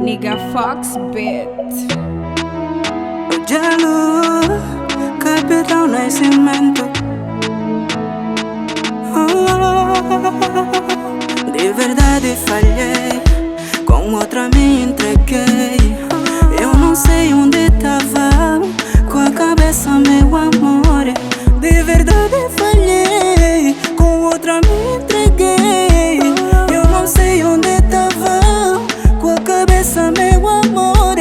Nigga Fox Beat. Gelo, Capitão Nascimento. De verdade falhei, com outra me entreguei. Eu não sei onde tava, com a cabeça meu amor. De verdade falhei, com outra me entreguei. Eu não sei onde tava, com a cabeça meu amor.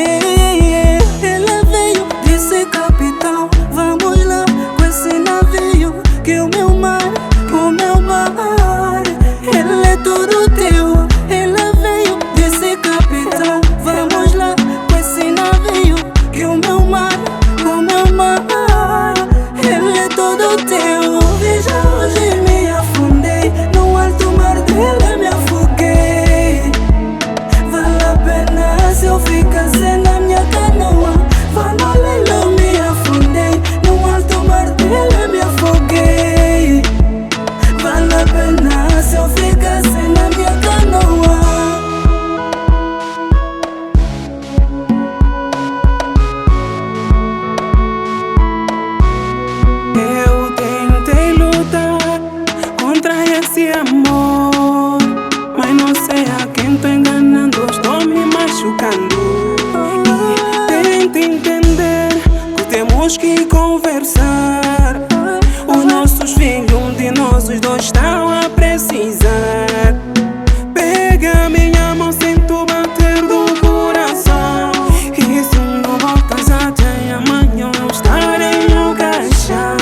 Ela veio, disse capitão, vamos lá com esse navio, que o meu mar, ele é todo teu. Ela veio, disse capitão, vamos lá com esse navio, que o meu mar, ele é todo teu. Veja, hoje me afundei no alto mar dele, me afoguei. Vale a pena se eu ficasse na minha canoa. Valeu, me afundei no alto mar dele, me afoguei. Vale a pena se eu ficasse na minha canoa. Eu tentei lutar contra esse amor, mas não sei a quem tô enganando, estou me machucando. E tento entender que temos que conversar. Os nossos filhos, um de nós os dois estão a precisar. Pega minha mão, sinto o bater do coração. E se não voltas até amanhã, eu estarei no caixão.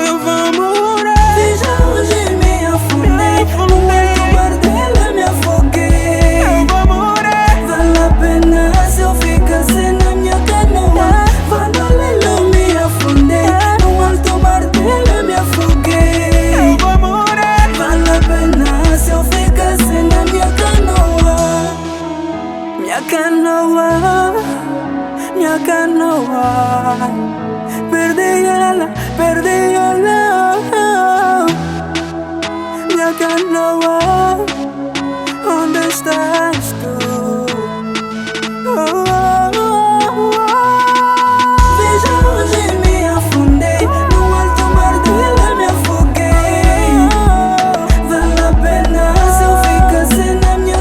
Eu vou morrer. Veja, hoje me afundei no alto mar dele, me afoguei. Eu vou morrer. Vale a pena se eu ficasse na minha canoa. Valeu, me afundei no alto mar dele, me afoguei. Eu vou morrer. Vale a pena se eu ficasse na minha canoa. Minha canoa, minha canoa. Perdi ela, perdi ela. Minha canoa.